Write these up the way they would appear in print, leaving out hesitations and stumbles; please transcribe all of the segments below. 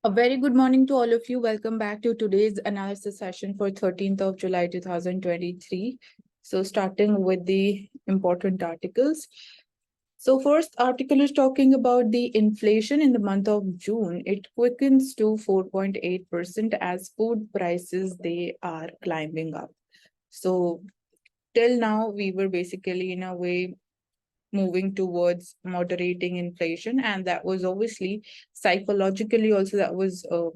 A very good morning to all of you. Welcome back to today's analysis session for 13th of July 2023. So starting with the important articles. So first article is talking about the inflation in the month of June. It quickens to 4.8% as food prices, they are climbing up. So till now, we were basically in a way moving towards moderating inflation, and that was obviously psychologically also that was a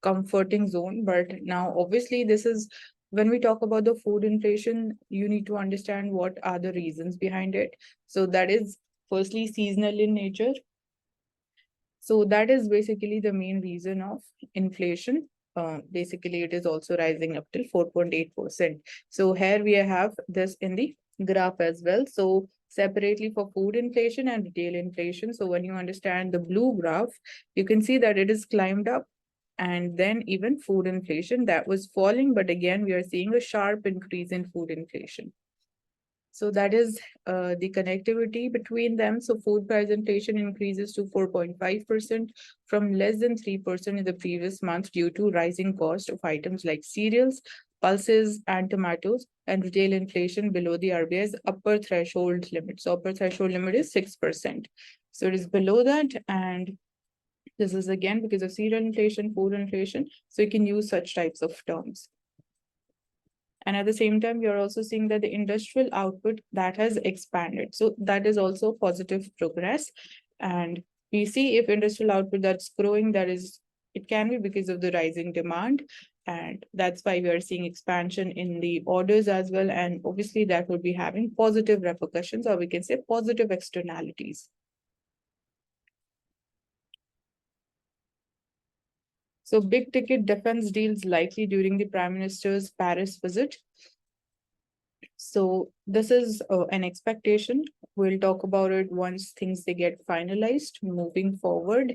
comforting zone. But now obviously this is when we talk about the food inflation, you need to understand what are the reasons behind it. So that is firstly seasonal in nature. So that is basically the main reason of inflation. Basically, it is also rising up till 4.8%. So here we have this in the graph as well. So separately for food inflation and retail inflation. So when you understand the blue graph, you can see that it is climbed up. And then even food inflation that was falling, but again, we are seeing a sharp increase in food inflation. So that is the connectivity between them. So food price inflation increases to 4.5% from less than 3% in the previous month due to rising cost of items like cereals, pulses, and tomatoes, and retail inflation below the RBI's upper threshold limit. So upper threshold limit is 6%. So it is below that, and this is again because of cereal inflation, food inflation. So you can use such types of terms. And at the same time, you're also seeing that the industrial output that has expanded. So that is also positive progress. And we see if industrial output that's growing, that is, it can be because of the rising demand. And that's why we are seeing expansion in the orders as well. And obviously that would be having positive repercussions, or we can say positive externalities. So big ticket defense deals likely during the Prime Minister's Paris visit. So this is an expectation. We'll talk about it once things they get finalized moving forward.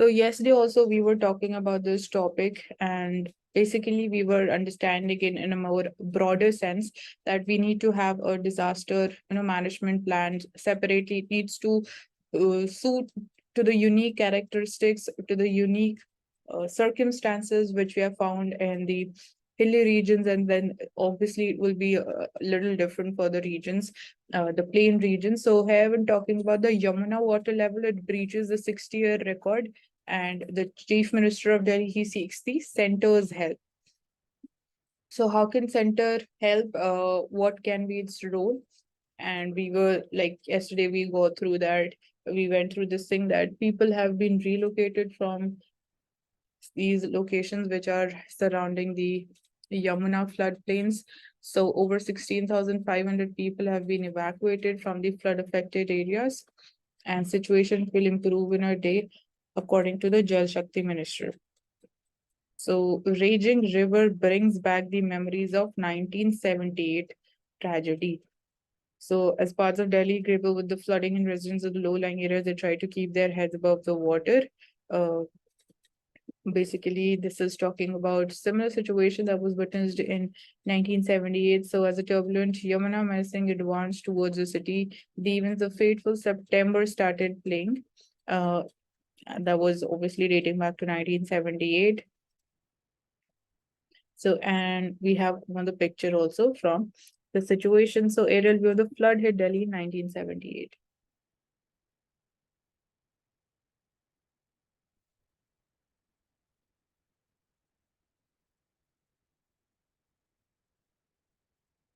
So yesterday also we were talking about this topic, and basically we were understanding it in a more broader sense that we need to have a disaster management plan separately. It needs to suit to the unique characteristics, to the unique circumstances which we have found in the hilly regions, and then obviously it will be a little different for the regions, the plain regions. So here when talking about the Yamuna water level, it breaches the 60-year record, and the Chief Minister of Delhi, he seeks the center's help. So how can center help? What can be its role? And we were like yesterday we go through that. We went through this thing that people have been relocated from these locations which are surrounding the Yamuna floodplains. So over 16,500 people have been evacuated from the flood affected areas, and situation will improve in a day, according to the Jal Shakti Minister. So raging river brings back the memories of 1978 tragedy. So as parts of Delhi grapple with the flooding, and residents of the low-lying areas, they try to keep their heads above the water. Basically, this is talking about similar situation that was witnessed in 1978. So as a turbulent Yamuna menacing advanced towards the city, the events of fateful September started playing. That was obviously dating back to 1978. So, and we have another picture also from the situation. So aerial view of the flood hit Delhi in 1978.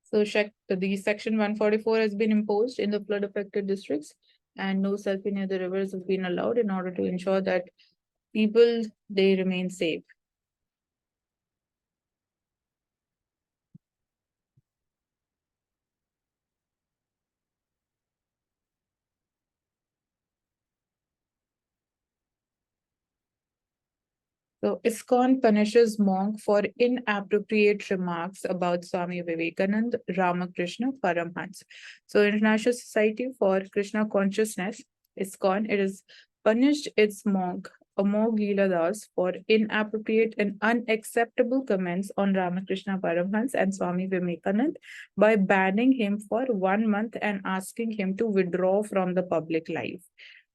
So the section 144 has been imposed in the flood affected districts, and no selfie near the rivers have been allowed in order to ensure that people, they remain safe. So ISKCON punishes monk for inappropriate remarks about Swami Vivekanand Ramakrishna Paramhans. So International Society for Krishna Consciousness, ISKCON, it is punished its monk, Amog Leeladas, for inappropriate and unacceptable comments on Ramakrishna Paramhans and Swami Vivekanand by banning him for 1 month and asking him to withdraw from the public life.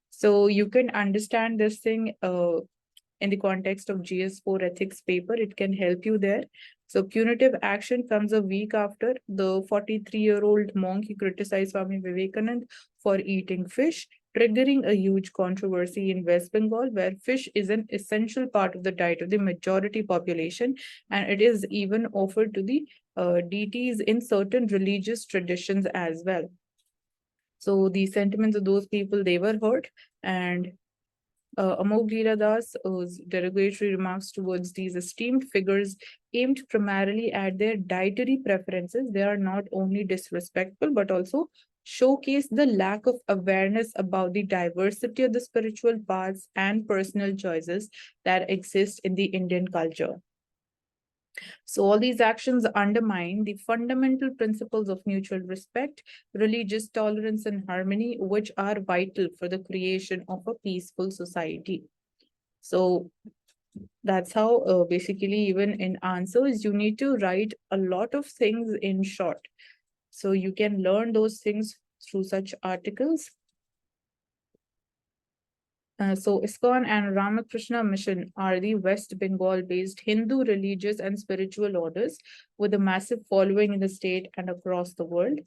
So you can understand this thing in the context of GS4 ethics paper, it can help you there. So punitive action comes a week after the 43-year-old monk he criticized Swami Vivekanand for eating fish, triggering a huge controversy in West Bengal, where fish is an essential part of the diet of the majority population, and it is even offered to the deities in certain religious traditions as well. So the sentiments of those people, they were hurt, and Amog Leeladas' derogatory remarks towards these esteemed figures aimed primarily at their dietary preferences. They are not only disrespectful, but also showcase the lack of awareness about the diversity of the spiritual paths and personal choices that exist in the Indian culture. So all these actions undermine the fundamental principles of mutual respect, religious tolerance, and harmony, which are vital for the creation of a peaceful society. So that's how basically even in answers, you need to write a lot of things in short. So you can learn those things through such articles. So ISKCON and Ramakrishna Mission are the West Bengal-based Hindu religious and spiritual orders with a massive following in the state and across the world.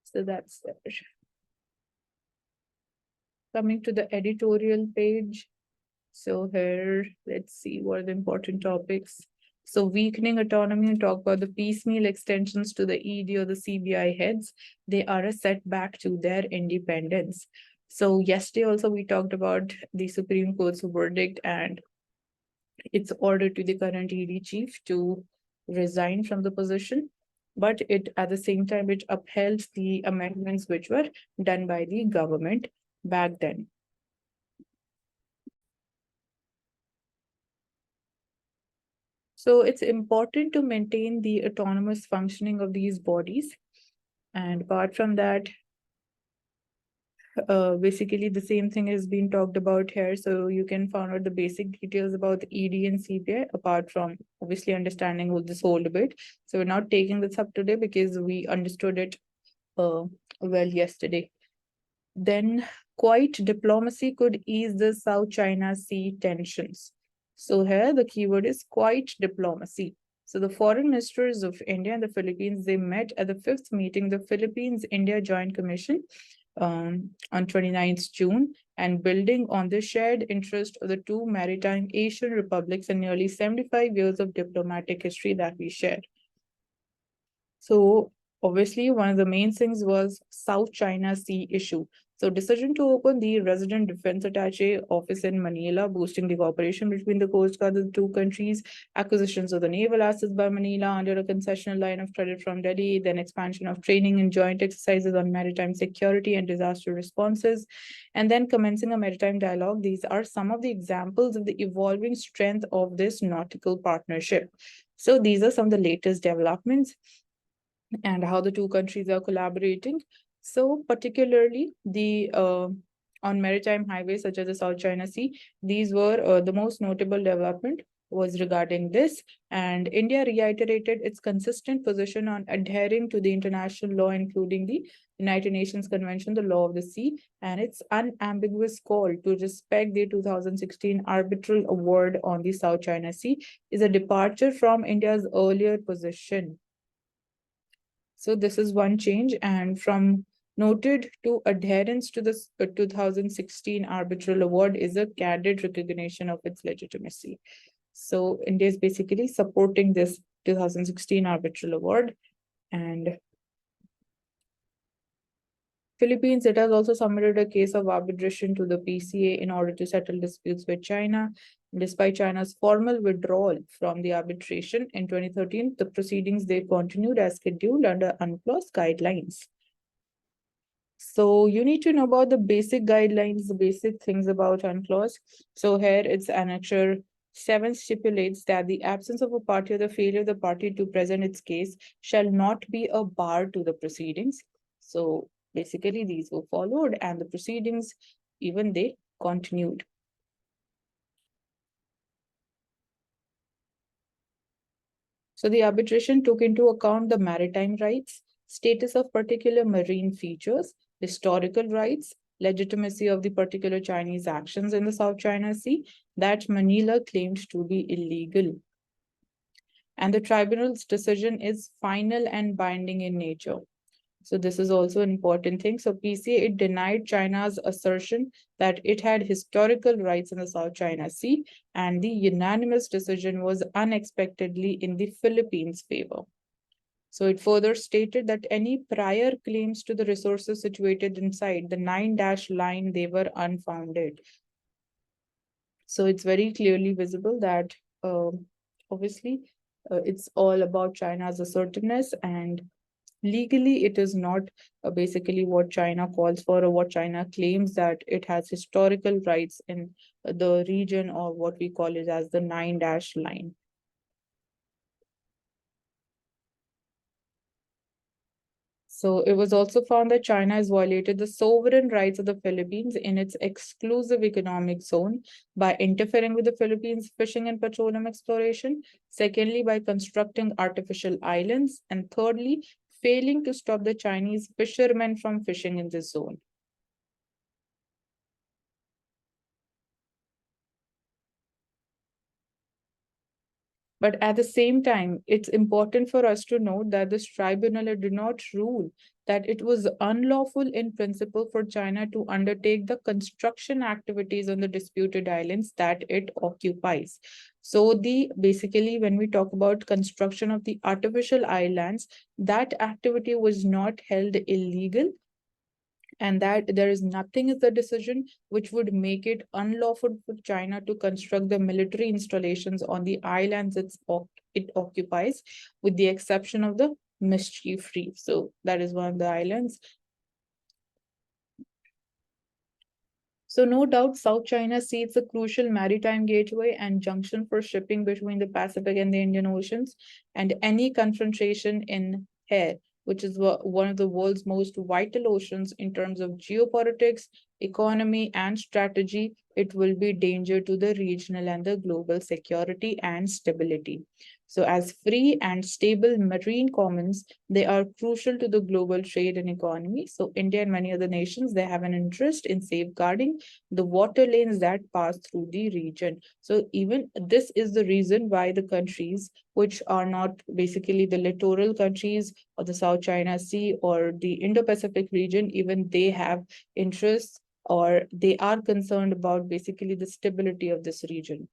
So that's there. Coming to the editorial page. So here, let's see what are the important topics. So weakening autonomy, and talk about the piecemeal extensions to the ED or the CBI heads. They are a setback to their independence. So yesterday also we talked about the Supreme Court's verdict and its order to the current ED chief to resign from the position. But it at the same time, it upheld the amendments which were done by the government back then. So it's important to maintain the autonomous functioning of these bodies. And apart from that, basically the same thing has been talked about here. So you can find out the basic details about the ED and CBI, apart from obviously understanding this whole debate. So we're not taking this up today because we understood it well yesterday. Then quiet diplomacy could ease the South China Sea tensions. So here the keyword is quiet diplomacy. So the foreign ministers of India and the Philippines, they met at the 5th meeting, the Philippines-India Joint Commission on 29th June, and building on the shared interest of the two maritime Asian republics and nearly 75 years of diplomatic history that we share. So obviously one of the main things was South China Sea issue. So decision to open the resident defense attaché office in Manila, boosting the cooperation between the coast guard of the two countries, acquisitions of the naval assets by Manila under a concessional line of credit from Delhi, then expansion of training and joint exercises on maritime security and disaster responses, and then commencing a maritime dialogue. These are some of the examples of the evolving strength of this nautical partnership. So these are some of the latest developments and how the two countries are collaborating. So particularly the on maritime highways such as the South China Sea, these were the most notable development was regarding this, and India reiterated its consistent position on adhering to the international law, including the United Nations Convention, the Law of the Sea, and its unambiguous call to respect the 2016 arbitral award on the South China Sea is a departure from India's earlier position. So this is one change, and from noted to adherence to the 2016 arbitral award is a candid recognition of its legitimacy. So India is basically supporting this 2016 arbitral award. And Philippines, it has also submitted a case of arbitration to the PCA in order to settle disputes with China. Despite China's formal withdrawal from the arbitration in 2013, the proceedings, they continued as scheduled under UNCLOS guidelines. So you need to know about the basic guidelines, the basic things about UNCLOS. So here it's Annexure 7 stipulates that the absence of a party or the failure of the party to present its case shall not be a bar to the proceedings. So basically, these were followed, and the proceedings, even they continued. So the arbitration took into account the maritime rights, status of particular marine features, historical rights, legitimacy of the particular Chinese actions in the South China Sea that Manila claimed to be illegal. And the tribunal's decision is final and binding in nature. So this is also an important thing. So PCA, it denied China's assertion that it had historical rights in the South China Sea, and the unanimous decision was unexpectedly in the Philippines' favor. So it further stated that any prior claims to the resources situated inside the 9-dash line, they were unfounded. So it's very clearly visible that obviously it's all about China's assertiveness, and legally it is not basically what China calls for or what China claims, that it has historical rights in the region, or what we call it as the 9-dash line. So it was also found that China has violated the sovereign rights of the Philippines in its exclusive economic zone by interfering with the Philippines' fishing and petroleum exploration. Secondly, by constructing artificial islands. And thirdly, failing to stop the Chinese fishermen from fishing in this zone. But at the same time, it's important for us to note that this tribunal did not rule that it was unlawful in principle for China to undertake the construction activities on the disputed islands that it occupies. So the basically, when we talk about construction of the artificial islands, that activity was not held illegal, and that there is nothing in the decision which would make it unlawful for China to construct the military installations on the islands it occupies, with the exception of the Mischief Reef. So that is one of the islands. So no doubt, South China Sea is a crucial maritime gateway and junction for shipping between the Pacific and the Indian Oceans, and any confrontation in here, which is one of the world's most vital oceans in terms of geopolitics, economy, and strategy, it will be danger to the regional and the global security and stability. So as free and stable marine commons, they are crucial to the global trade and economy. So India and many other nations, they have an interest in safeguarding the water lanes that pass through the region. So even this is the reason why the countries which are not basically the littoral countries or the South China Sea or the Indo-Pacific region, even they have interests, or they are concerned about basically the stability of this region.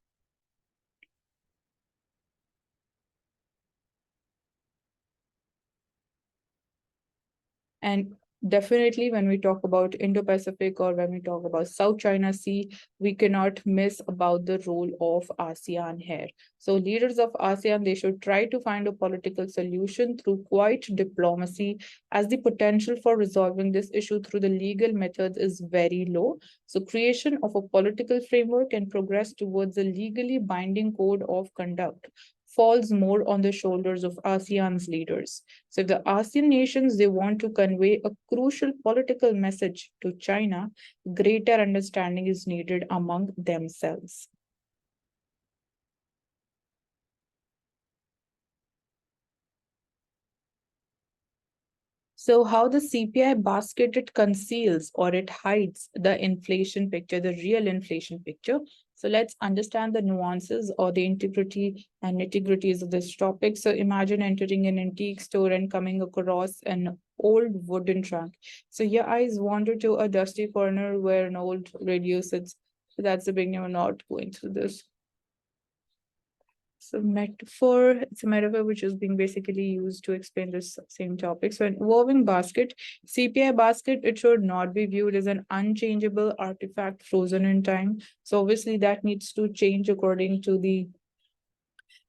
And definitely, when we talk about Indo-Pacific or when we talk about South China Sea, we cannot miss about the role of ASEAN here. So leaders of ASEAN, they should try to find a political solution through quiet diplomacy, as the potential for resolving this issue through the legal methods is very low. So creation of a political framework and progress towards a legally binding code of conduct falls more on the shoulders of ASEAN's leaders. So if the ASEAN nations, they want to convey a crucial political message to China, greater understanding is needed among themselves. So how the CPI basket, it conceals or it hides the inflation picture, the real inflation picture. So let's understand the nuances or the integrity and nitty-gritties of this topic. So imagine entering an antique store and coming across an old wooden trunk. So your eyes wander to a dusty corner where an old radio sits. So that's the beginning. We're not going through this. So metaphor, it's a metaphor which is being basically used to explain this same topic. So an evolving basket, CPI basket, it should not be viewed as an unchangeable artifact frozen in time. So obviously that needs to change according to the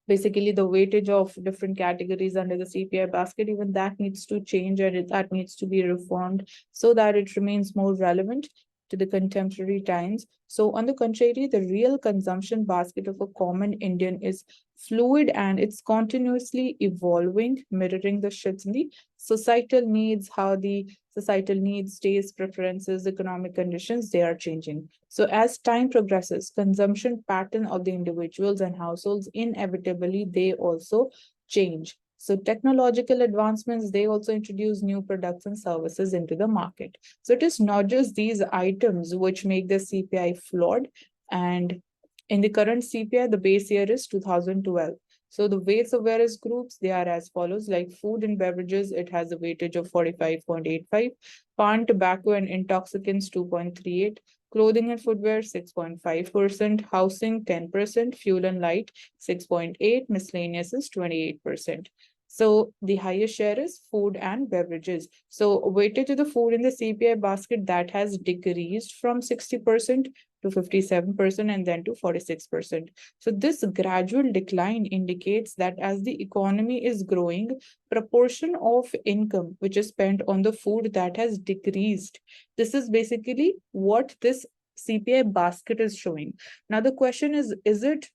basically the weightage of different categories under the CPI basket. Even that needs to change, and that needs to be reformed so that it remains more relevant. to the contemporary times. So on the contrary, the real consumption basket of a common Indian is fluid and it's continuously evolving, mirroring the shifts in the societal needs, how the societal needs, taste, preferences, economic conditions, they are changing. So as time progresses, consumption pattern of the individuals and households inevitably they also change. So technological advancements, they also introduce new products and services into the market. So it is not just these items which make the CPI flawed. And in the current CPI, the base year is 2012. So the weights of various groups, they are as follows, like food and beverages, it has a weightage of 45.85, pan, tobacco and intoxicants 2.38, clothing and footwear 6.5%, housing 10%, fuel and light 6.8, miscellaneous is 28%. So the highest share is food and beverages. So weighted to the food in the CPI basket that has decreased from 60% to 57% and then to 46%. So this gradual decline indicates that as the economy is growing, proportion of income which is spent on the food that has decreased. This is basically what this CPI basket is showing. Now the question is it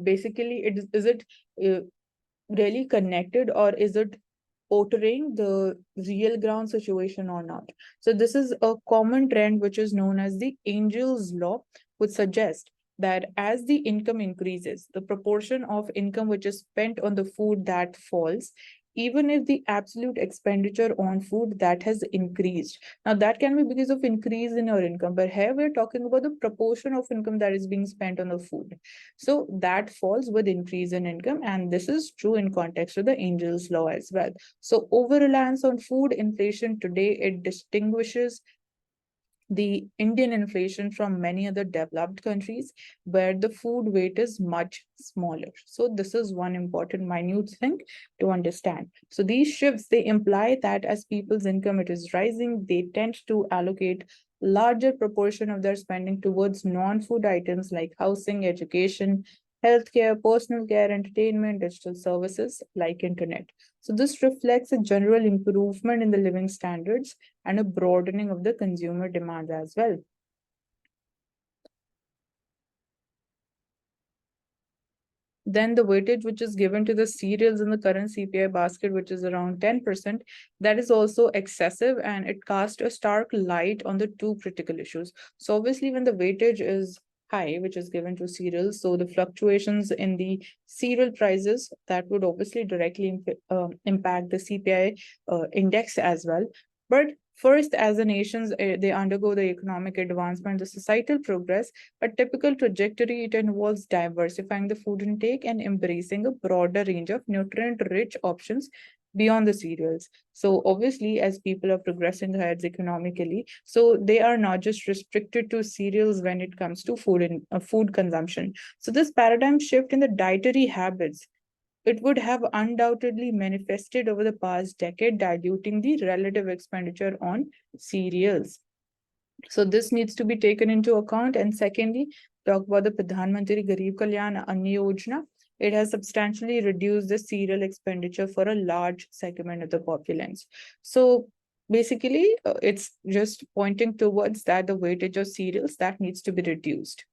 basically is it uh, really connected or is it altering the real ground situation or not? So this is a common trend which is known as the Angel's law, which suggests that as the income increases, the proportion of income which is spent on the food that falls, even if the absolute expenditure on food that has increased. Now that can be because of increase in your income, but here we're talking about the proportion of income that is being spent on the food. So that falls with increase in income, and this is true in context of the Angel's law as well. So over-reliance on food inflation today, it distinguishes the Indian inflation from many other developed countries where the food weight is much smaller. So this is one important minute thing to understand. So these shifts, they imply that as people's income it is rising, they tend to allocate larger proportion of their spending towards non-food items like housing, education, healthcare, personal care, entertainment, digital services like internet. So this reflects a general improvement in the living standards and a broadening of the consumer demand as well. Then the weightage which is given to the cereals in the current CPI basket, which is around 10%, that is also excessive and it casts a stark light on the two critical issues. So obviously when the weightage is high, which is given to cereals, so the fluctuations in the cereal prices, that would obviously directly impact the CPI index as well. But first, as the nations, they undergo the economic advancement, the societal progress, a typical trajectory, it involves diversifying the food intake and embracing a broader range of nutrient-rich options beyond the cereals. So obviously, as people are progressing ahead economically, so they are not just restricted to cereals when it comes to food consumption. So this paradigm shift in the dietary habits, it would have undoubtedly manifested over the past decade, diluting the relative expenditure on cereals. So this needs to be taken into account. And secondly, talk about the Pradhan Mantri Garib Kalyan Anna Yojana. It has substantially reduced the cereal expenditure for a large segment of the populace. So basically, it's just pointing towards that the weightage of cereals that needs to be reduced.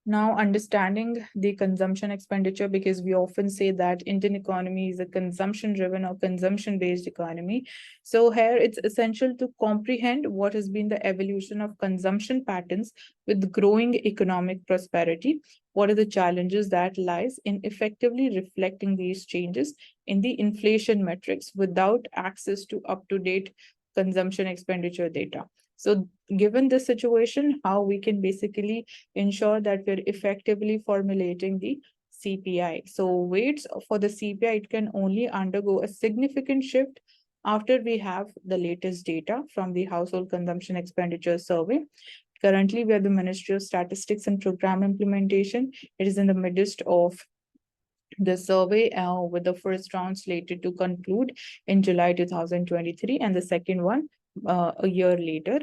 Now, understanding the consumption expenditure, because we often say that Indian economy is a consumption-driven or consumption-based economy. So here it's essential to comprehend what has been the evolution of consumption patterns with growing economic prosperity. What are the challenges that lies in effectively reflecting these changes in the inflation metrics without access to up-to-date consumption expenditure data? So given this situation, how we can basically ensure that we're effectively formulating the CPI. So weights for the CPI, it can only undergo a significant shift after we have the latest data from the Household Consumption Expenditure Survey. Currently, we are the Ministry of Statistics and Program Implementation. It is in the midst of the survey with the first round slated to conclude in July 2023 and the second one a year later.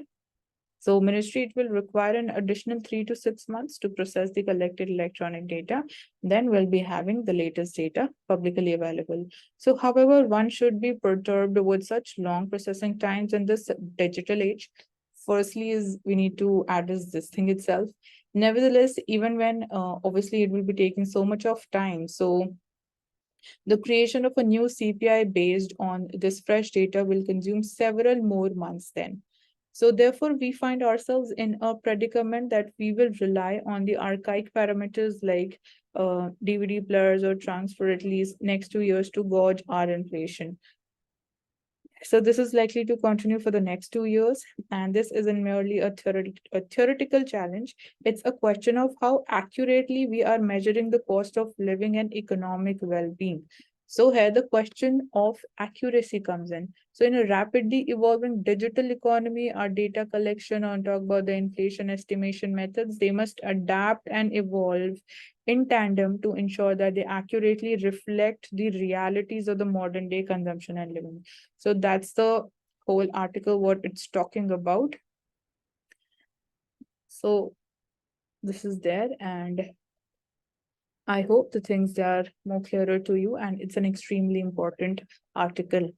So ministry, it will require an additional 3 to 6 months to process the collected electronic data. Then we'll be having the latest data publicly available. So however, one should be perturbed with such long processing times in this digital age. Firstly is we need to address this thing itself. Nevertheless, even when obviously it will be taking so much of time, so the creation of a new CPI based on this fresh data will consume several more months then. So therefore, we find ourselves in a predicament that we will rely on the archaic parameters like DVD players or trunks for at least next 2 years to gauge our inflation. So this is likely to continue for the next 2 years, and this isn't merely a theoretical challenge. It's a question of how accurately we are measuring the cost of living and economic well-being. So here the question of accuracy comes in. So in a rapidly evolving digital economy, our data collection on talk about the inflation estimation methods, they must adapt and evolve in tandem to ensure that they accurately reflect the realities of the modern day consumption and living. So that's the whole article, what it's talking about. So this is there, and I hope the things are more clearer to you, and it's an extremely important article.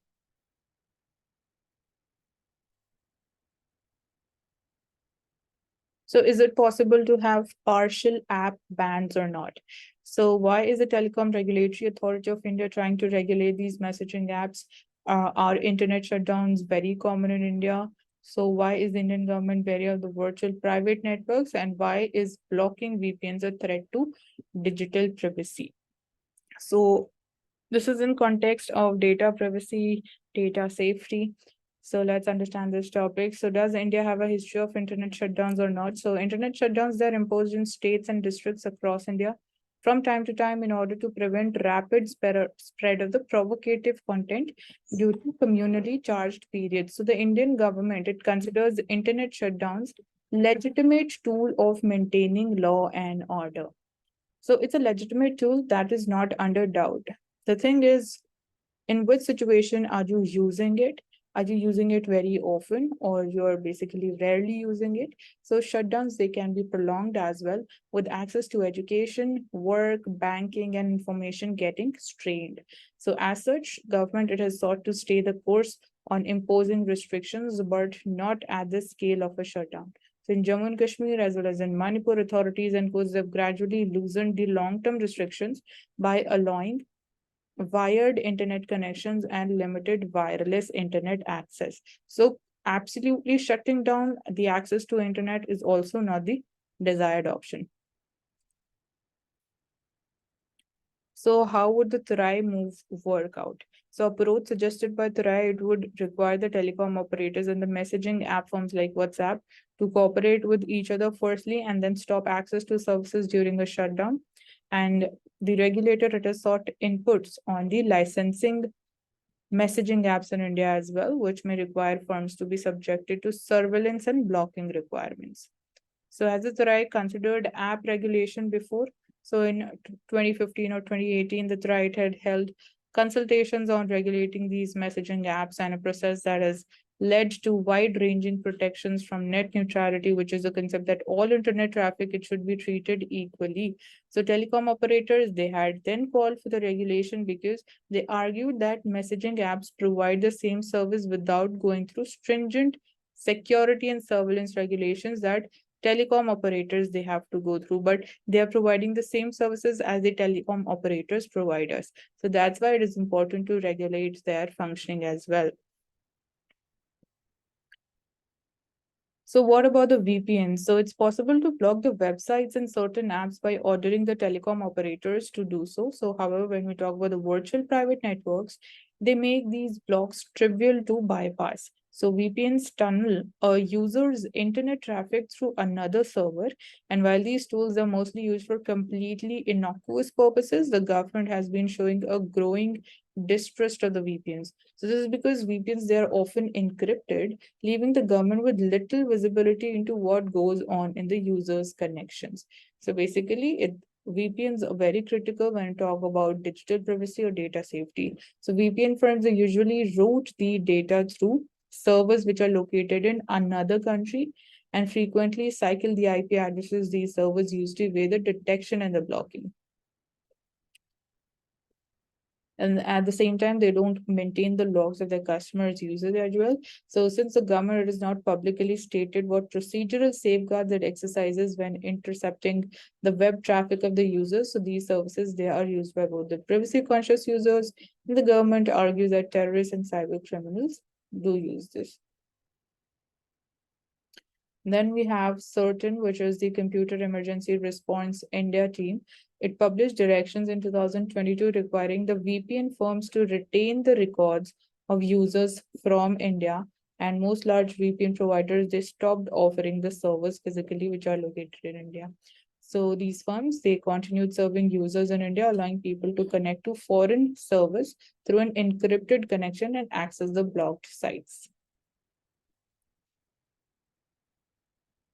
So is it possible to have partial app bans or not? So why is the Telecom Regulatory Authority of India trying to regulate these messaging apps? Are internet shutdowns very common in India? So why is the Indian government wary of the virtual private networks, and why is blocking VPNs a threat to digital privacy? So this is in context of data privacy, data safety. So let's understand this topic. So does India have a history of internet shutdowns or not? So internet shutdowns, they're imposed in states and districts across India from time to time in order to prevent rapid spread of the provocative content due to communally charged periods. So the Indian government, it considers internet shutdowns legitimate tool of maintaining law and order. So it's a legitimate tool that is not under doubt. The thing is, in which situation are you using it? Are you using it very often, or you're basically rarely using it? So shutdowns, they can be prolonged as well, with access to education, work, banking, and information getting strained. So as such, government, it has sought to stay the course on imposing restrictions, but not at the scale of a shutdown. So in Jammu and Kashmir, as well as in Manipur, authorities and courts have gradually loosened the long-term restrictions by allowing wired internet connections and limited wireless internet access. So absolutely shutting down the access to internet is also not the desired option. So how would the TRAI move work out? So approach suggested by TRAI, it would require the telecom operators and the messaging app firms like WhatsApp to cooperate with each other firstly, and then stop access to services during a shutdown. And the regulator, it has sought inputs on the licensing messaging apps in India as well, which may require firms to be subjected to surveillance and blocking requirements. So has the TRAI considered app regulation before? So in 2015 or 2018, the TRAI had held consultations on regulating these messaging apps, and a process that has led to wide-ranging protections from net neutrality, which is a concept that all internet traffic, it should be treated equally. So telecom operators, they had then called for the regulation because they argued that messaging apps provide the same service without going through stringent security and surveillance regulations that telecom operators they have to go through, but they are providing the same services as the telecom operators provide us. So that's why it is important to regulate their functioning as well. So what about the VPN? So it's possible to block the websites and certain apps by ordering the telecom operators to do so. So however, when we talk about the virtual private networks, they make these blocks trivial to bypass. So VPNs tunnel a user's internet traffic through another server. And while these tools are mostly used for completely innocuous purposes, the government has been showing a growing distrust of the VPNs. So this is because VPNs, they are often encrypted, leaving the government with little visibility into what goes on in the user's connections. So basically, VPNs are very critical when we talk about digital privacy or data safety. So VPN firms are usually route the data through servers which are located in another country, and frequently cycle the IP addresses these servers use to evade the detection and the blocking. And at the same time, they don't maintain the logs of their customers' users as well. So since the government has not publicly stated what procedural safeguards it exercises when intercepting the web traffic of the users, so these services, they are used by both the privacy conscious users, and the government argues that terrorists and cyber criminals do use this. Then we have CERTAIN, which is the Computer Emergency Response India team. It published directions in 2022 requiring the VPN firms to retain the records of users from India. And most large VPN providers, they stopped offering the servers physically, which are located in India. So these firms, they continued serving users in India, allowing people to connect to foreign servers through an encrypted connection and access the blocked sites.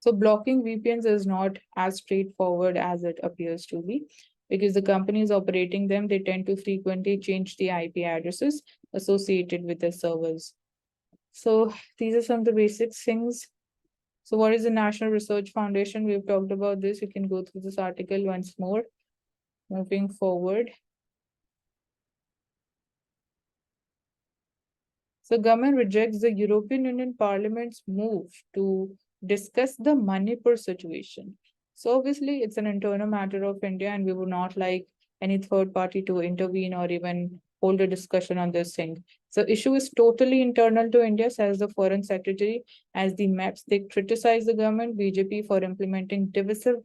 So blocking VPNs is not as straightforward as it appears to be, because the companies operating them, they tend to frequently change the IP addresses associated with their servers. So these are some of the basic things. So what is the National Research Foundation? We've talked about this. You can go through this article once more. Moving forward. So government rejects the European Union Parliament's move to discuss the Manipur situation. So obviously it's an internal matter of India, and we would not like any third party to intervene or even hold a discussion on this thing. So issue is totally internal to India, says the Foreign Secretary. As the maps, they criticize the government, BJP, for implementing divisive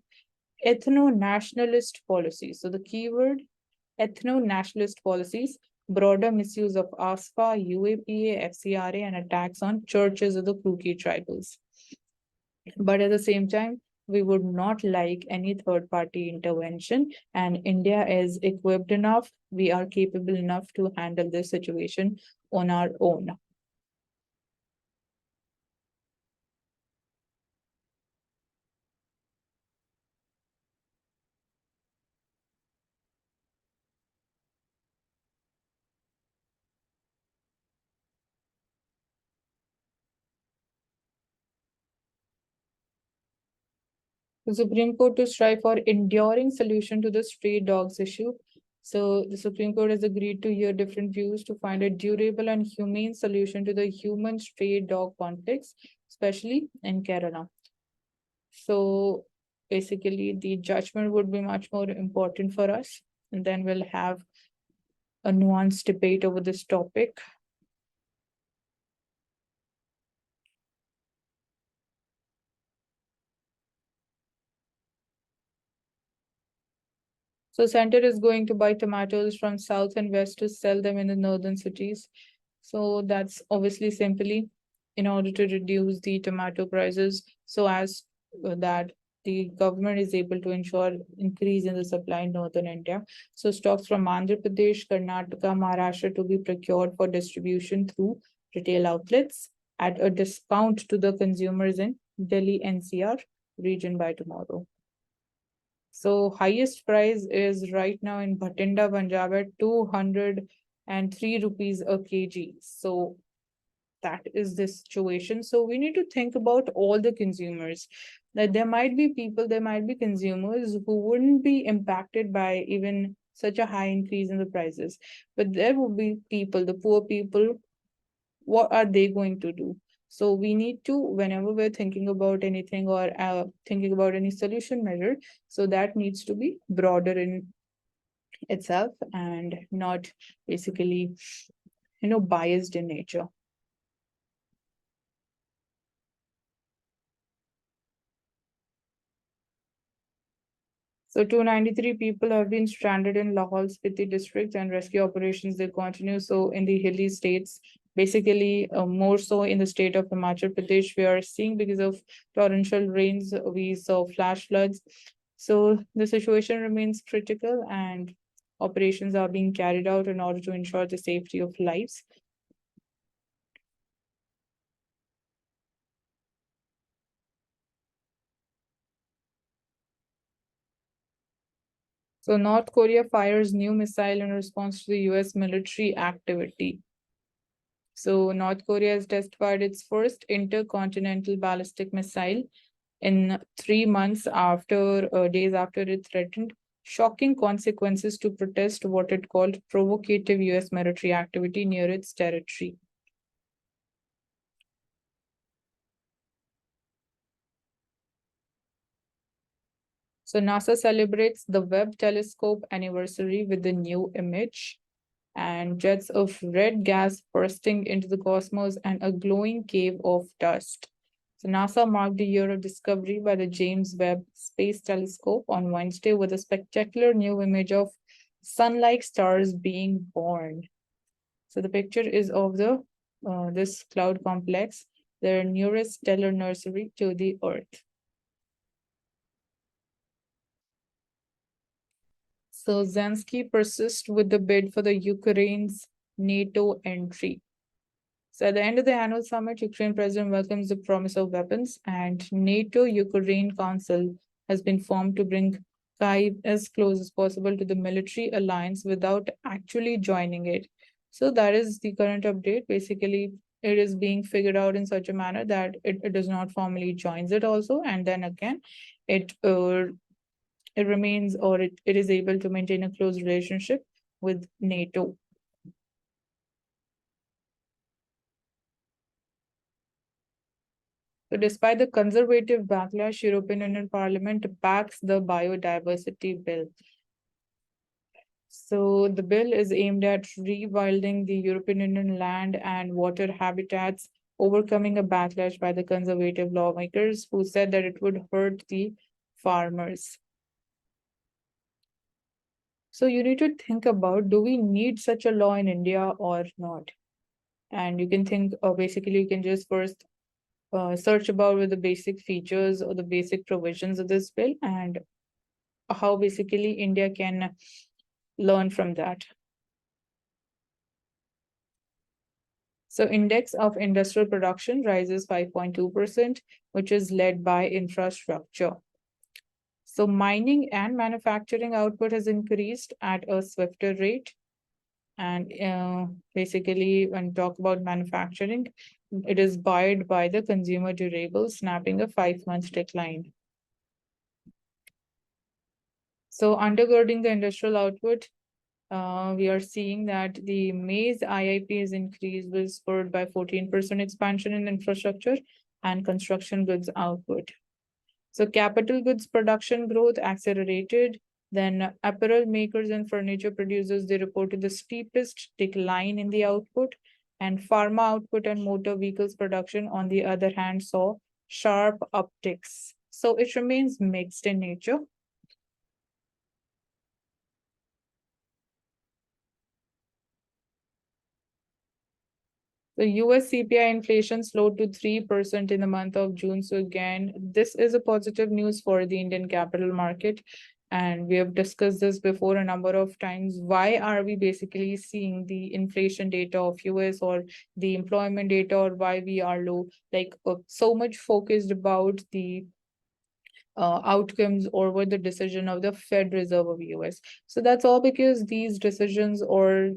ethno-nationalist policies. So the keyword ethno-nationalist policies, broader misuse of ASFA, UAPA, FCRA, and attacks on churches of the Kuki tribals. But at the same time, we would not like any third party intervention, and India is equipped enough, we are capable enough to handle this situation on our own. The Supreme Court to strive for enduring solution to the stray dogs issue. So the Supreme Court has agreed to hear different views to find a durable and humane solution to the human stray dog conflicts, especially in Kerala. So basically, the judgment would be much more important for us, and then we'll have a nuanced debate over this topic. So center is going to buy tomatoes from south and west to sell them in the northern cities. So that's obviously simply in order to reduce the tomato prices, so as that the government is able to ensure increase in the supply in northern India. So stocks from Andhra Pradesh, Karnataka, Maharashtra to be procured for distribution through retail outlets at a discount to the consumers in Delhi NCR region by tomorrow. So highest price is right now in Bhatinda, Punjab at 203 rupees a kg. So that is the situation. So we need to think about all the consumers. That there might be people, there might be consumers who wouldn't be impacted by even such a high increase in the prices. But there will be people, the poor people, what are they going to do? So we need to, whenever we're thinking about anything or thinking about any solution measure, so that needs to be broader in itself and not basically, biased in nature. So 293 people have been stranded in Lahaul Spiti district, and rescue operations, they continue. So in the hilly states, basically more so in the state of Himachal Pradesh, we are seeing because of torrential rains, we saw flash floods. So the situation remains critical, and operations are being carried out in order to ensure the safety of lives. So North Korea fires new missile in response to the US military activity. So North Korea has testified its first intercontinental ballistic missile in 3 months after days after it threatened shocking consequences to protest what it called provocative US military activity near its territory. So NASA celebrates the Webb telescope anniversary with a new image and jets of red gas bursting into the cosmos and a glowing cave of dust. So NASA marked the year of discovery by the James Webb Space Telescope on Wednesday with a spectacular new image of sun-like stars being born. So the picture is of the this cloud complex, the nearest stellar nursery to the Earth. So Zelensky persists with the bid for the Ukraine's NATO entry. So at the end of the annual summit, Ukraine president welcomes the promise of weapons, and NATO-Ukraine Council has been formed to bring Kyiv as close as possible to the military alliance without actually joining it. So that is the current update. Basically, it is being figured out in such a manner that it does not formally joins it also, and then again, it it remains or it is able to maintain a close relationship with NATO. So despite the conservative backlash, European Union Parliament backs the biodiversity bill. So the bill is aimed at rewilding the European Union land and water habitats, overcoming a backlash by the conservative lawmakers who said that it would hurt the farmers. So you need to think about, do we need such a law in India or not? And you can think, basically, you can just first search about with the basic features or the basic provisions of this bill and how basically India can learn from that. So index of industrial production rises 5.2%, which is led by infrastructure. So mining and manufacturing output has increased at a swifter rate. And basically, when talk about manufacturing, it is buoyed by the consumer durables, snapping a 5-month decline. So undergirding the industrial output, we are seeing that the maize IIP is increased, was spurred by 14% expansion in infrastructure and construction goods output. So capital goods production growth accelerated. Then apparel makers and furniture producers, they reported the steepest decline in the output. And pharma output and motor vehicles production, on the other hand, saw sharp upticks. So it remains mixed in nature. The US CPI inflation slowed to 3% in the month of June. So again, this is a positive news for the Indian capital market. And we have discussed this before a number of times. Why are we basically seeing the inflation data of US or the employment data, or why we are low? Like so much focused about the outcomes over the decision of the Fed Reserve of US. So that's all because these decisions, or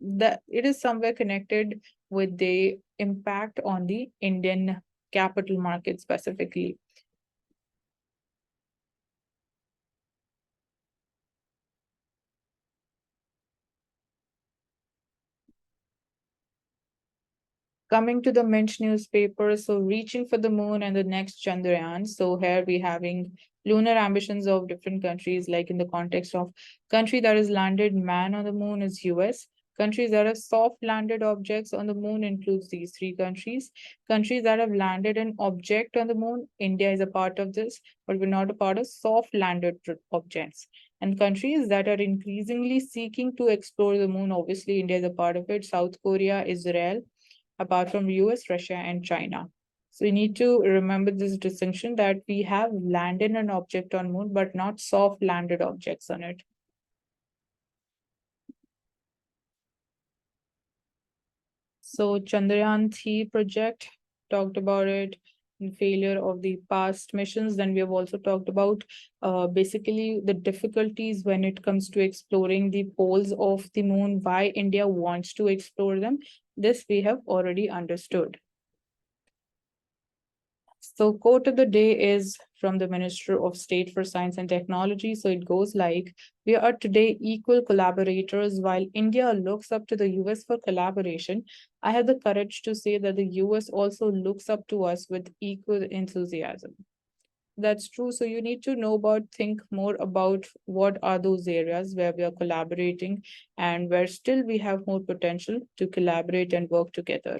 that it is somewhere connected with the impact on the Indian capital market specifically. Coming to the Mint newspaper, so reaching for the moon and the next Chandrayaan. So here we having lunar ambitions of different countries, like in the context of country that has landed man on the moon is US. Countries that have soft landed objects on the moon includes these three countries. Countries that have landed an object on the moon, India is a part of this, but we're not a part of soft landed objects. And countries that are increasingly seeking to explore the moon, obviously India is a part of it, South Korea, Israel, apart from US, Russia, and China. So we need to remember this distinction that we have landed an object on moon, but not soft landed objects on it. So Chandrayaan 3 project, talked about it. and failure of the past missions. Then we have also talked about basically the difficulties when it comes to exploring the poles of the moon, why India wants to explore them. This we have already understood. So quote of the day is from the Minister of State for Science and Technology. So it goes like, we are today equal collaborators. While India looks up to the US for collaboration, I have the courage to say that the US also looks up to us with equal enthusiasm. That's true. So you need to think more about what are those areas where we are collaborating and where still we have more potential to collaborate and work together.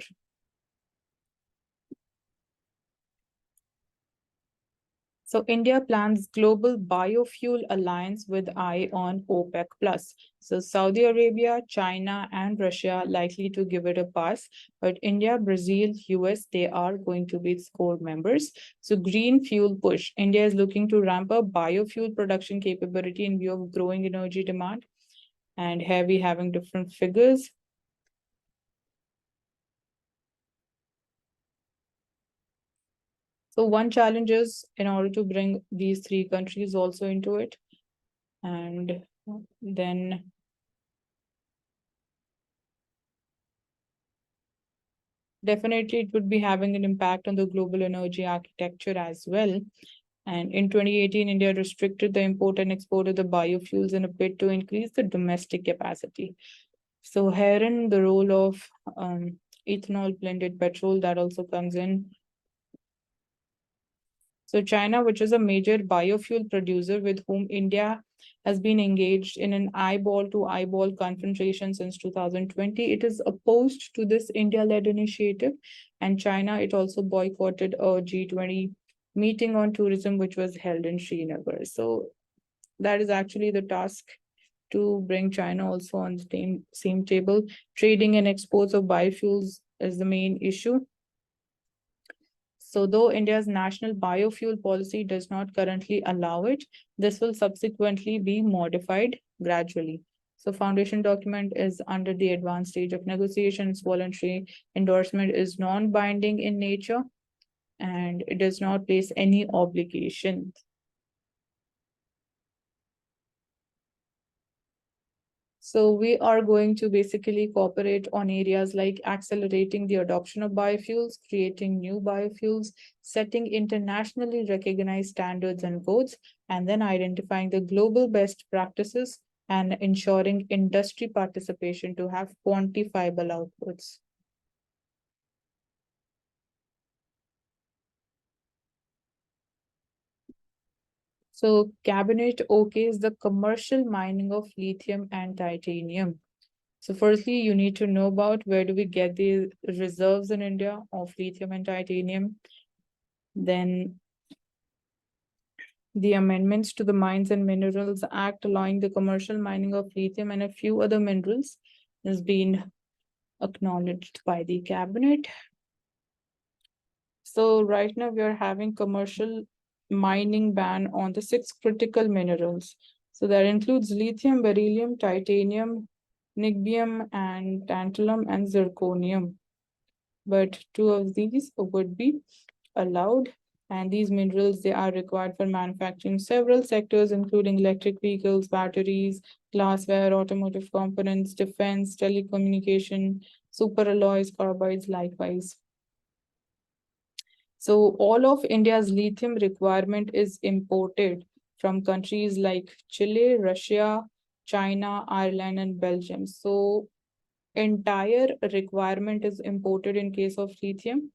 So India plans global biofuel alliance with eye on OPEC plus. So Saudi Arabia, China, and Russia likely to give it a pass, but India, Brazil, US, they are going to be its core members. So green fuel push. India is looking to ramp up biofuel production capability in view of growing energy demand. And here we having different figures. So one challenge is in order to bring these three countries also into it. And then definitely it would be having an impact on the global energy architecture as well. And in 2018, India restricted the import and export of the biofuels in a bid to increase the domestic capacity. So herein the role of ethanol blended petrol that also comes in. So China, which is a major biofuel producer with whom India has been engaged in an eyeball to eyeball confrontation since 2020, it is opposed to this India-led initiative. And China, it also boycotted a G20 meeting on tourism, which was held in Srinagar. So that is actually the task to bring China also on the same table. Trading and exports of biofuels is the main issue. So though India's national biofuel policy does not currently allow it, this will subsequently be modified gradually. So foundation document is under the advanced stage of negotiations. Voluntary endorsement is non-binding in nature and it does not place any obligation. So we are going to basically cooperate on areas like accelerating the adoption of biofuels, creating new biofuels, setting internationally recognized standards and codes, and then identifying the global best practices and ensuring industry participation to have quantifiable outputs. So cabinet okays the commercial mining of lithium and titanium. So firstly, you need to know about where do we get the reserves in India of lithium and titanium. Then the amendments to the Mines and Minerals Act allowing the commercial mining of lithium and a few other minerals has been acknowledged by the cabinet. So right now we are having commercial mining ban on the 6 critical minerals. So that includes lithium, beryllium, titanium, niobium, and tantalum and zirconium. But 2 of these would be allowed. And these minerals, they are required for manufacturing several sectors, including electric vehicles, batteries, glassware, automotive components, defense, telecommunication, superalloys, carbides, likewise. So all of India's lithium requirement is imported from countries like Chile, Russia, China, Ireland, and Belgium. So entire requirement is imported in case of lithium.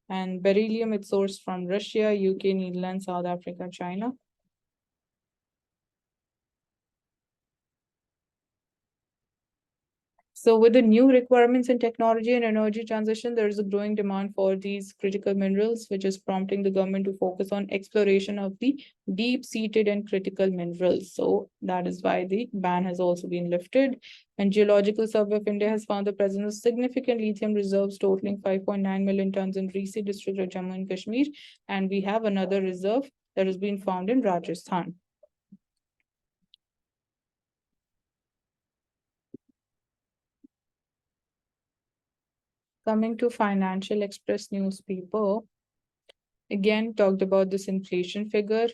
And beryllium, it's sourced from Russia, UK, Netherlands, South Africa, China. So with the new requirements in technology and energy transition, there is a growing demand for these critical minerals, which is prompting the government to focus on exploration of the deep-seated and critical minerals. So that is why the ban has also been lifted. And Geological Survey of India has found the presence of significant lithium reserves totaling 5.9 million tons in Reasi district of Jammu and Kashmir. And we have another reserve that has been found in Rajasthan. Coming to Financial Express newspaper, Again, talked about this inflation figure.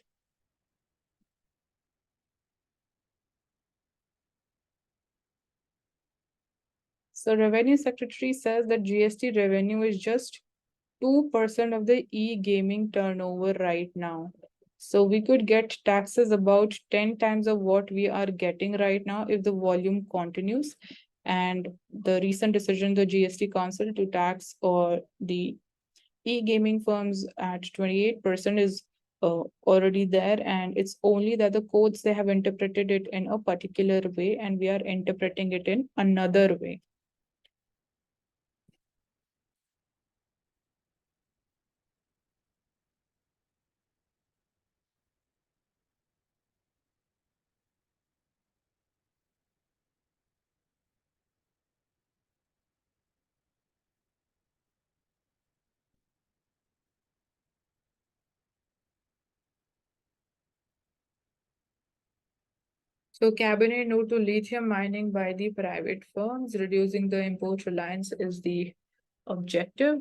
So Revenue Secretary says that GST revenue is just 2% of the e-gaming turnover right now. So we could get taxes about 10 times of what we are getting right now if the volume continues. And the recent decision, the GST Council to tax or the e-gaming firms at 28% is already there, and it's only that the codes they have interpreted it in a particular way and we are interpreting it in another way. So cabinet note to lithium mining by the private firms, reducing the import reliance is the objective.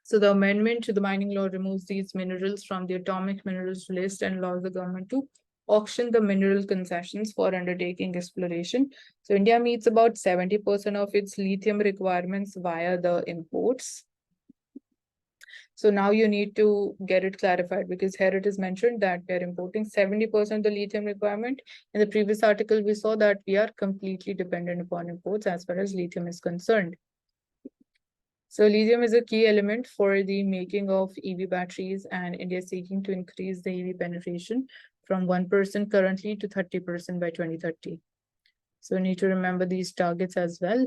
So the amendment to the mining law removes these minerals from the atomic minerals list and allows the government to auction the mineral concessions for undertaking exploration. So India meets about 70% of its lithium requirements via the imports. So now you need to get it clarified, because here it is mentioned that we are importing 70% of the lithium requirement. In the previous article, we saw that we are completely dependent upon imports as far as lithium is concerned. So lithium is a key element for the making of EV batteries, and India is seeking to increase the EV penetration from 1% currently to 30% by 2030. So we need to remember these targets as well.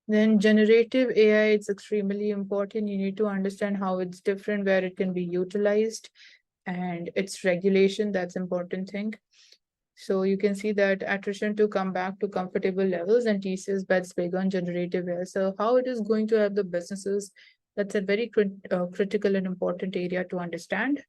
Then generative AI, it's extremely important. You need to understand how it's different, where it can be utilized, and its regulation, that's important thing. So you can see that attrition to come back to comfortable levels, and TCS bets big on generative AI. So how it is going to help the businesses, that's a very critical and important area to understand.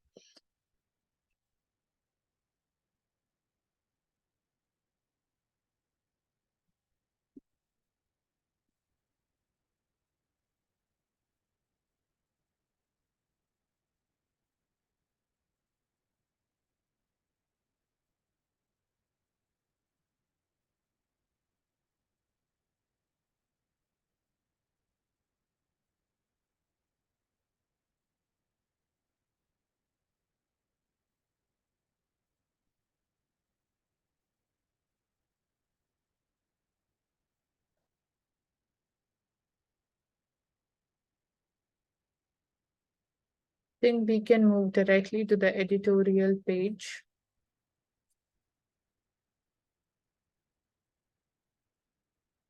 I think we can move directly to the editorial page.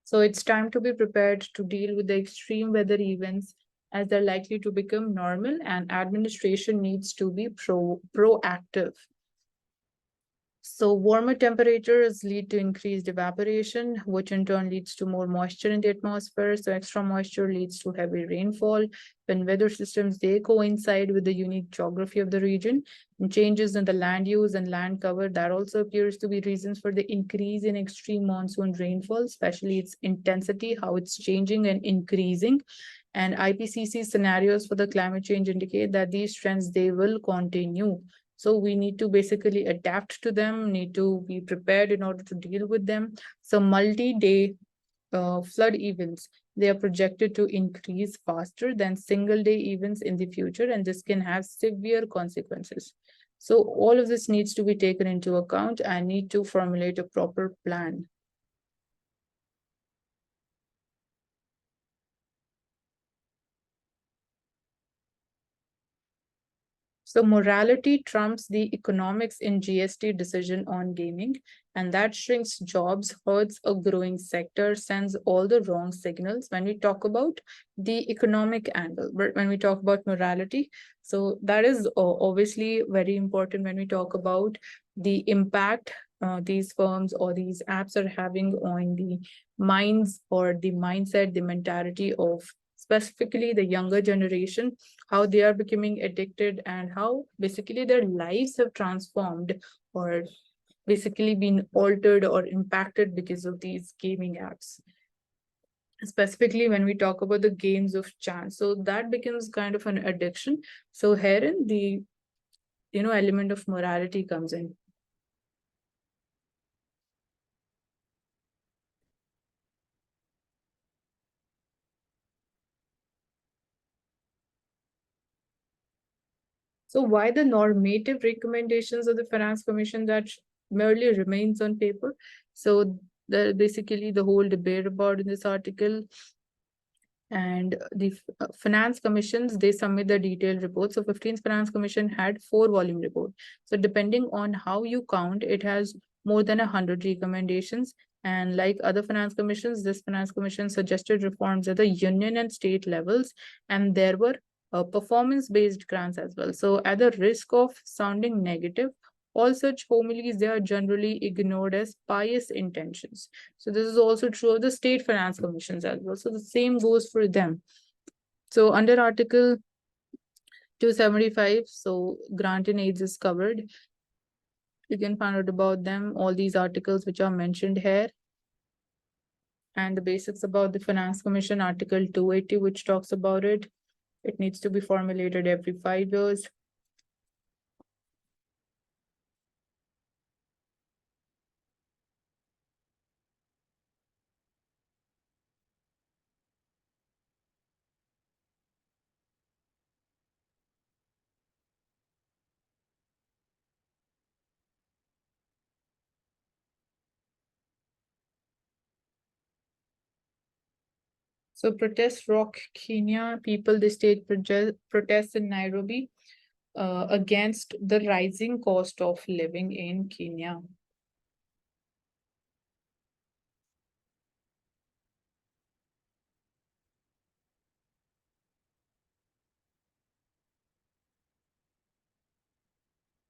So it's time to be prepared to deal with the extreme weather events as they're likely to become normal, and administration needs to be proactive. So warmer temperatures lead to increased evaporation, which in turn leads to more moisture in the atmosphere. So extra moisture leads to heavy rainfall. When weather systems, they coincide with the unique geography of the region, and changes in the land use and land cover, that also appears to be reasons for the increase in extreme monsoon rainfall, especially its intensity, how it's changing and increasing. And IPCC scenarios for the climate change indicate that these trends, they will continue. So we need to basically adapt to them, need to be prepared in order to deal with them. So multi-day flood events, they are projected to increase faster than single-day events in the future, and this can have severe consequences. So all of this needs to be taken into account and need to formulate a proper plan. So morality trumps the economics in GST decision on gaming, and that shrinks jobs, hurts a growing sector, sends all the wrong signals when we talk about the economic angle. But when we talk about morality, so that is obviously very important when we talk about the impact these firms or these apps are having on the minds or the mindset, the mentality of specifically the younger generation, how they are becoming addicted and how basically their lives have transformed or basically been altered or impacted because of these gaming apps, specifically when we talk about the games of chance. So that becomes kind of an addiction. So herein the element of morality comes in. So why the normative recommendations of the Finance Commission that merely remains on paper? So basically the whole debate about in this article, and the finance commissions, they submit the detailed reports. So 15th finance commission had 4-volume report. So depending on how you count, it has more than 100 recommendations. And like other finance commissions, this finance commission suggested reforms at the union and state levels, and there were performance-based grants as well. So at the risk of sounding negative, all such homilies, they are generally ignored as pious intentions. So this is also true of the state finance commissions as well. So the same goes for them. So under Article 275, so grant and aids is covered. You can find out about them, all these articles which are mentioned here. And the basics about the Finance Commission, Article 280, which talks about it. It needs to be formulated every 5 years. So protest rock Kenya, people, the state protests in Nairobi against the rising cost of living in Kenya.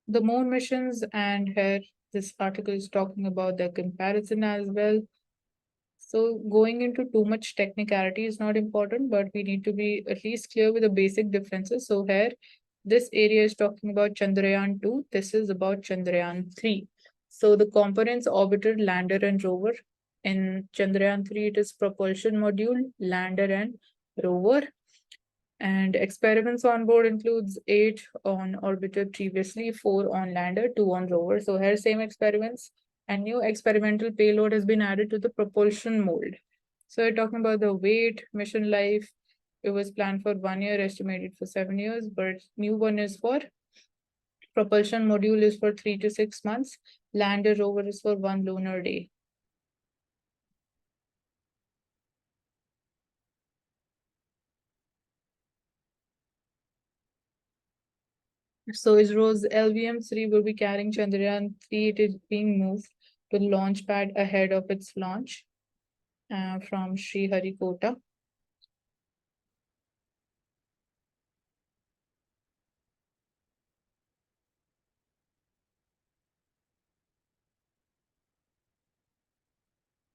The moon missions, and here this article is talking about the comparison as well. So going into too much technicality is not important, but we need to be at least clear with the basic differences. So here, this area is talking about Chandrayaan 2. This is about Chandrayaan 3. So the components orbited lander and rover. In Chandrayaan 3, it is propulsion module, lander and rover. And experiments on board includes 8 on orbiter previously, 4 on lander, 2 on rover. So here same experiments, and new experimental payload has been added to the propulsion mold. So we're talking about the weight, mission life. It was planned for 1 year, estimated for 7 years, but new one is for propulsion module is for 3 to 6 months. Lander rover is for 1 lunar day. So ISRO's LVM-3 will be carrying Chandrayaan-3. It is being moved to the launch pad ahead of its launch from Sriharikota.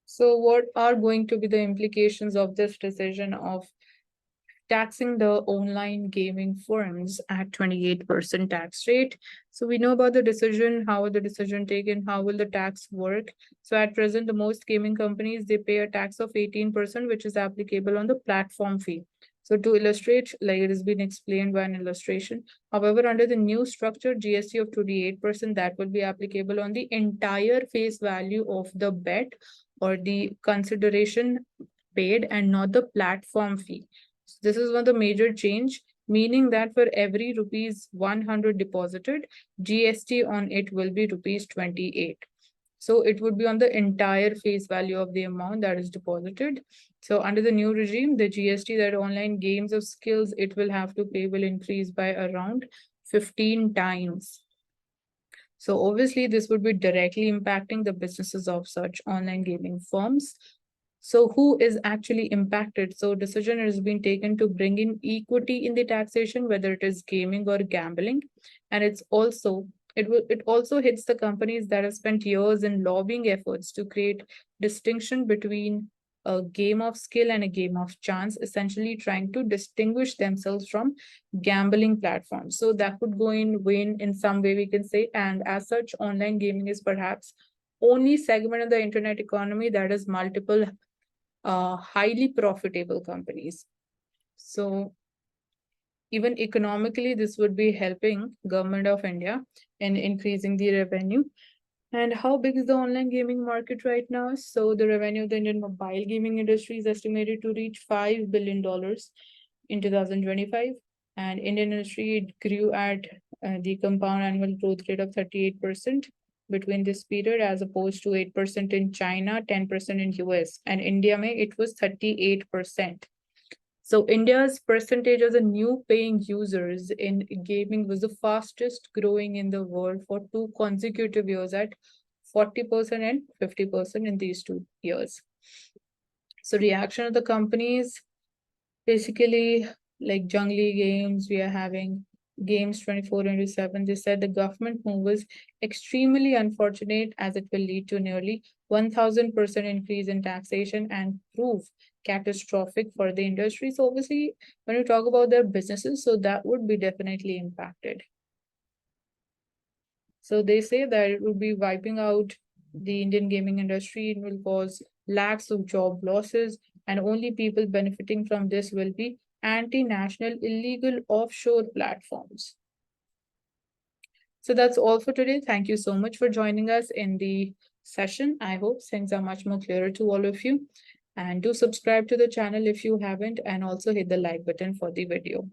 So what are going to be the implications of this decision of taxing the online gaming firms at 28% tax rate? So we know about the decision, how the decision taken, how will the tax work? So at present, the most gaming companies, they pay a tax of 18%, which is applicable on the platform fee. So to illustrate, like it has been explained by an illustration, however, under the new structure, GST of 28%, that will be applicable on the entire face value of the bet or the consideration paid and not the platform fee. So this is one of the major change, meaning that for every rupees 100 deposited, GST on it will be rupees 28. So it would be on the entire face value of the amount that is deposited. So under the new regime, the GST that online games of skills it will have to pay will increase by around 15 times. So obviously this would be directly impacting the businesses of such online gaming firms. So who is actually impacted? So decision has been taken to bring in equity in the taxation, whether it is gaming or gambling. And it's also It also hits the companies that have spent years in lobbying efforts to create distinction between a game of skill and a game of chance, essentially trying to distinguish themselves from gambling platforms. So that could go in win in some way, we can say. And as such, online gaming is perhaps only segment of the internet economy that has multiple highly profitable companies. So even economically, this would be helping government of India in increasing the revenue. And how big is the online gaming market right now? So the revenue of the Indian mobile gaming industry is estimated to reach $5 billion in 2025. And Indian industry grew at the compound annual growth rate of 38% between this period, as opposed to 8% in China, 10% in US, and India it was 38%. So India's percentage of the new paying users in gaming was the fastest growing in the world for 2 consecutive years at 40% and 50% in these 2 years. So reaction of the companies, basically like Jungly Games, we are having Games 24/7. They said the government move was extremely unfortunate as it will lead to nearly 1000% increase in taxation and prove catastrophic for the industry. So obviously, when you talk about their businesses, so that would be definitely impacted. So they say that it will be wiping out the Indian gaming industry. It will cause lakhs of job losses, and only people benefiting from this will be anti-national illegal offshore platforms. So that's all for today. Thank you so much for joining us in the session. I hope things are much more clearer to all of you. And do subscribe to the channel if you haven't, and also hit the like button for the video.